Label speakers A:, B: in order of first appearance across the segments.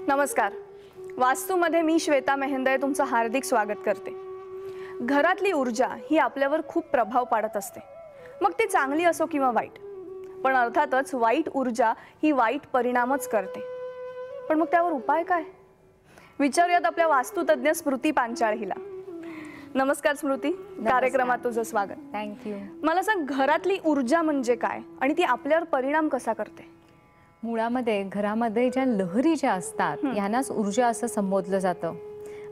A: नमस्कार. वास्तूमध्ये मी श्वेता मेहेंदे तुमचं हार्दिक स्वागत करते. घरातली ऊर्जा ही आपल्यावर खूप प्रभाव पाडत असते, मग ती चांगली असो किंवा वाईट. पण अर्थातच वाईट ऊर्जा ही वाईट परिणामच करते. पण मग त्यावर उपाय काय? विचारूयात आपल्या वास्तुतज्ञ स्मृती पांचाळ हिला. नमस्कार स्मृती, कार्यक्रमात तुझं स्वागत.
B: थँक्यू.
A: मला सांग, घरातली ऊर्जा म्हणजे काय आणि ती आपल्यावर परिणाम कसा करते?
B: मुळामध्ये घरामध्ये ज्या लहरी ज्या असतात यांनाच ऊर्जा असं संबोधलं जातं.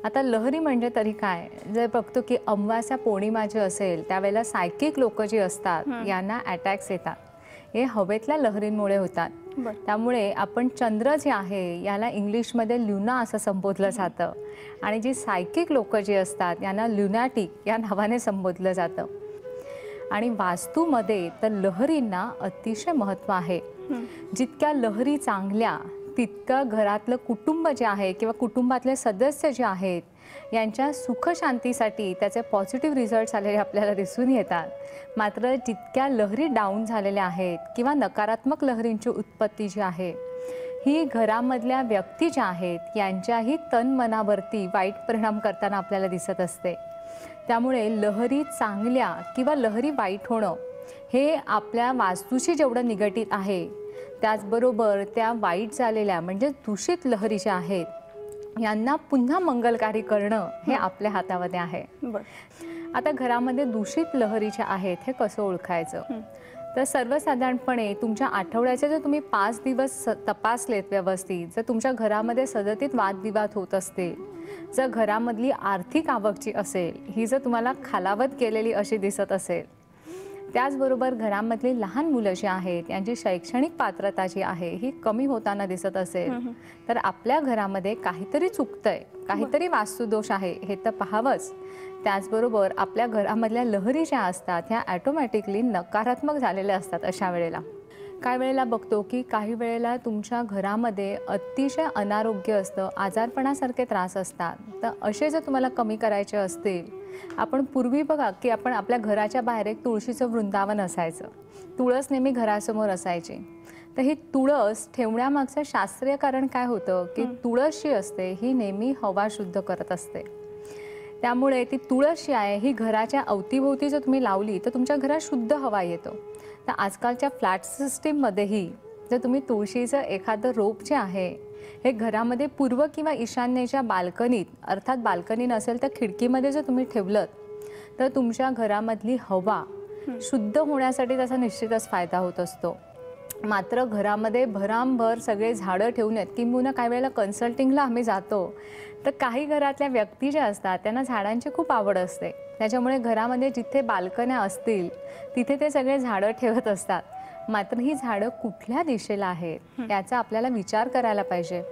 B: आता लहरी म्हणजे तरी काय, जर बघतो की अमावास्या पौर्णिमा जे असेल त्यावेळेला सायकिक लोक जी असतात यांना अटॅक्स येतात. हे हवेतल्या लहरींमुळे होतात. त्यामुळे आपण चंद्र जे आहे याला इंग्लिशमध्ये ल्युना असं संबोधलं जातं आणि जी सायकिक लोक जी असतात यांना ल्युनॅटिक या नावाने संबोधलं जातं. आणि वास्तूमध्ये तर लहरींना अतिशय महत्त्व आहे. जितक्या लहरी चांगल्या तितकं घरातलं कुटुंब जे आहे किंवा कुटुंबातले सदस्य जे आहेत यांच्या सुखशांतीसाठी त्याचे पॉझिटिव्ह रिझल्ट्स आलेले आपल्याला दिसून येतात. मात्र जितक्या लहरी डाऊन झालेल्या आहेत किंवा नकारात्मक लहरींची उत्पत्ती जी आहे ही घरामधल्या व्यक्ती ज्या आहेत यांच्याही तन मनावरती वाईट परिणाम करताना आपल्याला दिसत असते. त्यामुळे लहरी चांगल्या किंवा लहरी वाईट होणं हे आपल्या वास्तूशी जेवढं निगडीत आहे, त्याचबरोबर त्या वाईट झालेल्या म्हणजे दूषित लहरी ज्या आहेत यांना पुन्हा मंगलकारी करणं हे आपल्या हातामध्ये आहे. आता घरामध्ये दूषित लहरी ज्या आहेत हे कसं ओळखायचं? तर सर्वसाधारणपणे तुमच्या आठवड्याचे जर तुम्ही 5 दिवस तपासलेत व्यवस्थित, जर तुमच्या घरामध्ये सतत वादविवाद होत असतील, जर घरामधली आर्थिक आवक जी असेल ही जर तुम्हाला खालावत गेलेली अशी दिसत असेल, त्याचबरोबर घरामधली लहान मुलं जी आहेत यांची शैक्षणिक पात्रता जी आहे ही कमी होताना दिसत असेल, तर आपल्या घरामध्ये काहीतरी चुकतंय, काहीतरी वास्तुदोष आहे हे तर पाहावंच. त्याचबरोबर आपल्या घरामधल्या लहरी ज्या असतात ह्या ॲटोमॅटिकली नकारात्मक झालेल्या असतात. अशा वेळेला काही वेळेला बघतो की काही वेळेला तुमच्या घरामध्ये अतिशय अनारोग्य असतं, आजारपणासारखे त्रास असतात. तर असे जर तुम्हाला कमी करायचे असतील, आपण पूर्वी बघा की आपण आपल्या घराच्या बाहेर एक तुळशीचं वृंदावन असायचं, तुळस नेहमी घरासमोर असायची. तर ही तुळस ठेवण्यामागचं शास्त्रीय कारण काय होतं की तुळस जी असते ही नेहमी हवा शुद्ध करत असते. त्यामुळे ती तुळस जी आहे ही घराच्या अवतीभोवती जर तुम्ही लावली तर तुमच्या घरात शुद्ध हवा येतो. तर आजकालच्या फ्लॅट सिस्टीममध्येही जर तुम्ही तुळशीचं एखादं रोप जे आहे हे घरामध्ये पूर्व किंवा ईशान्येच्या बाल्कनीत, अर्थात बाल्कनी नसेल तर खिडकीमध्ये जर तुम्ही ठेवलं तर तुमच्या घरामधली हवा शुद्ध होण्यासाठी त्याचा निश्चितच फायदा होत असतो. मात्र घरामध्ये भरामभर सगळे झाडं ठेवून आहेत, किंबहुना काही वेळेला कन्सल्टिंगला आम्ही जातो तर काही घरातल्या व्यक्ती ज्या असतात त्यांना झाडांची खूप आवड असते. त्याच्यामुळे घरामध्ये जिथे बाल्कन्या असतील तिथे ते सगळे झाडं ठेवत असतात. मात्र ही झाडं कुठल्या दिशेला आहेत याचा आपल्याला विचार करायला पाहिजे.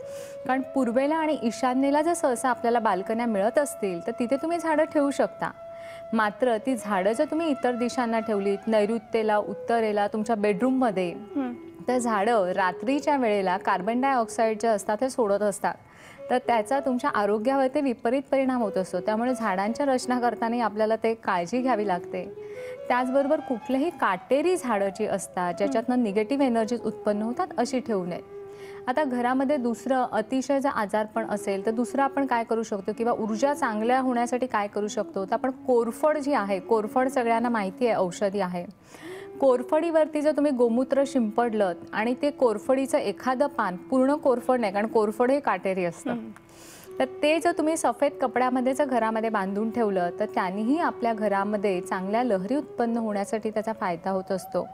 B: कारण पूर्वेला आणि ईशान्येला जर सहसा आपल्याला बाल्कन्या मिळत असतील तर तिथे तुम्ही झाडं ठेवू शकता. मात्र ती झाडं जर तुम्ही इतर दिशांना ठेवलीत, नैऋत्येला, उत्तरेला, तुमच्या बेडरूममध्ये, तर झाडं रात्रीच्या वेळेला कार्बन डायऑक्साईड जे असतात ते सोडत असतात. तर त्याचा तुमच्या आरोग्यावरती विपरीत परिणाम होत असतो. त्यामुळे झाडांच्या रचना करताना आपल्याला ते काळजी घ्यावी लागते. त्याचबरोबर कुठलेही काटेरी झाडं जी असतात ज्याच्यातनं निगेटिव्ह एनर्जीज उत्पन्न होतात अशी ठेवू नये. आता घरामध्ये दुसरं अतिशय जर आजारपण असेल तर दुसरं आपण काय करू शकतो किंवा ऊर्जा चांगल्या होण्यासाठी काय करू शकतो, तर आपण कोरफड जी आहे, कोरफड सगळ्यांना माहिती आहे औषधी आहे. कोरफडीवरती जर तुम्ही गोमूत्र शिंपडलं आणि ते कोरफडीचं एखादं पान, पूर्ण कोरफड नाही कारण कोरफड हे काटेरी असतं, तर ते जर तुम्ही सफेद कपड्यामध्ये जर घरामध्ये बांधून ठेवलं तर त्यानेही आपल्या घरामध्ये चांगल्या लहरी उत्पन्न होण्यासाठी त्याचा फायदा होत असतो.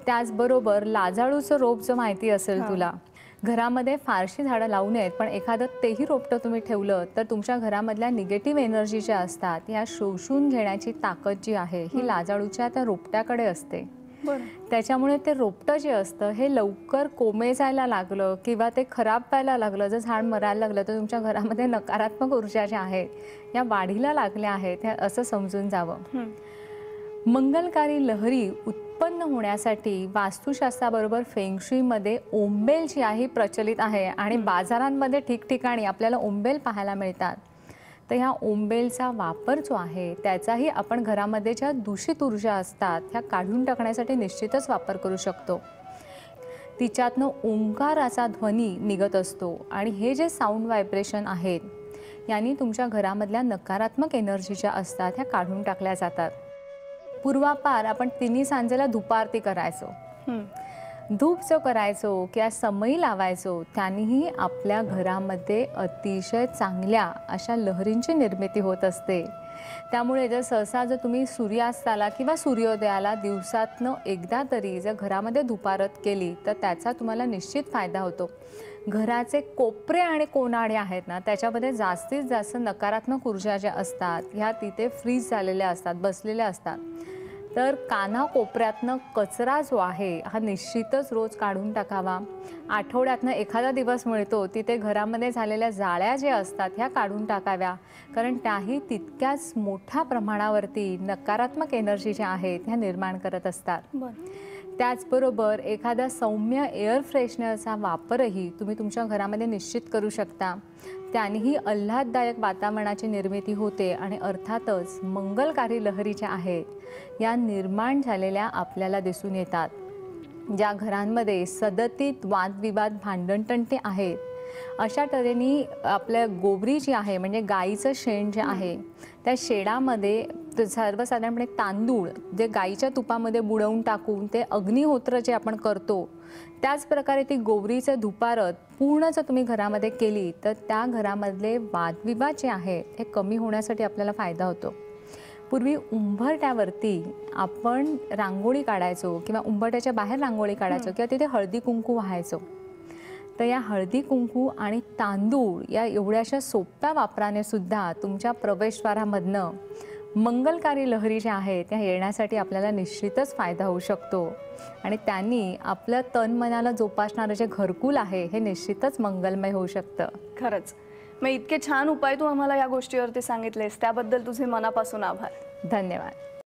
B: त्याचबरोबर लाजाळूचं रोप जर माहिती असेल तुला, घरामध्ये फारशी झाडं लावू नयेत, पण एखादं तेही रोपटं तुम्ही ठेवलं तर तुमच्या घरामधल्या निगेटिव्ह एनर्जी ज्या असतात या शोषून घेण्याची ताकद जी आहे ही लाजाळूच्या त्या रोपट्याकडे असते. त्याच्यामुळे ते रोपटं जे असतं हे लवकर कोमेजायला लागलं किंवा ते खराब व्हायला लागलं, जर झाड मरायला लागलं तर तुमच्या घरामध्ये नकारात्मक ऊर्जा ज्या आहेत या वाढीला लागल्या आहेत हे असं समजून जावं. मंगलकारी लहरी उत्पन्न होण्यासाठी वास्तुशास्त्राबरोबर फेंगशुईमध्ये ओंबेल जी आहे प्रचलित आहे आणि बाजारांमध्ये ठिकठिकाणी आपल्याला ओंबेल पाहायला मिळतात. तर ह्या ओंबेलचा वापर जो आहे त्याचाही आपण घरामध्ये ज्या दूषित ऊर्जा असतात ह्या काढून टाकण्यासाठी निश्चितच वापर करू शकतो. तिच्यातनं ओंकाराचा ध्वनी निघत असतो आणि हे जे साऊंड व्हायब्रेशन आहेत यांनी तुमच्या घरामधल्या नकारात्मक एनर्जी ज्या असतात ह्या काढून टाकल्या जातात. पूर्वापार आपण तिन्ही सांजेला धूपारती करायचो. धूप जो करायचो किंवा समई लावायचो त्यानेही आपल्या घरामध्ये अतिशय चांगल्या अशा लहरींची निर्मिती होत असते. त्यामुळे जर तुम्ही सूर्यास्ताला किंवा सूर्योदयाला दिवसातनं एकदा तरी जर घरामध्ये धुपारत केली तर त्याचा तुम्हाला निश्चित फायदा होतो. घराचे कोपरे आणि कोनाडे आहेत ना त्याच्यामध्ये जास्तीत जास्त नकारात्मक ऊर्जा ज्या असतात ह्या तिथे फ्रीज झालेल्या असतात, बसलेल्या असतात. तर कानाकोपऱ्यातनं कचरा जो आहे हा निश्चितच रोज काढून टाकावा. आठवड्यातनं एखादा दिवस मिळतो तिथे घरामध्ये झालेल्या जाळ्या ज्या असतात ह्या काढून टाकाव्या, कारण त्याही तितक्याच मोठ्या प्रमाणावरती नकारात्मक एनर्जी ज्या आहेत ह्या निर्माण करत असतात. त्याचबरोबर एखादा सौम्य एअर फ्रेशनरचा वापरही तुम्ही तुमच्या घरामध्ये निश्चित करू शकता. त्यानेही आल्हाददायक वातावरणाची निर्मिती होते आणि अर्थातच मंगलकारी लहरी ज्या आहेत या निर्माण झालेल्या आपल्याला दिसून येतात. ज्या घरांमध्ये सतत वादविवाद भांडणतंटे आहेत अशा तऱ्हेने आपल्या गोबरी जी आहे म्हणजे गाईचं शेण जे आहे त्या शेणामध्ये सर्वसाधारणपणे तांदूळ जे गाईच्या तुपामध्ये बुडवून टाकून ते अग्निहोत्र जे आपण करतो त्याच प्रकारे ती गोबरीचं धुपारत पूर्ण जर तुम्ही घरामध्ये केली तर त्या घरामधले वादविवाद जे आहेत हे कमी होण्यासाठी आपल्याला फायदा होतो. पूर्वी उंबरट्यावरती आपण रांगोळी काढायचो किंवा उंबरट्याच्या बाहेर रांगोळी काढायचो किंवा तिथे हळदी कुंकू वाहायचो. तर या हळदी कुंकू आणि तांदूळ या एवढ्याशा सोप्या वापराने सुद्धा तुमच्या प्रवेशद्वारामधनं मंगलकारी लहरी ज्या आहेत त्या येण्यासाठी आपल्याला निश्चितच फायदा होऊ शकतो आणि त्यांनी आपलं तन मनाला जोपासणारं जे घरकुल आहे हे निश्चितच मंगलमय होऊ शकतं.
A: खरंच मग इतके छान उपाय तू आम्हाला या गोष्टीवरती सांगितलेस त्याबद्दल तुझे मनापासून आभार.
B: धन्यवाद.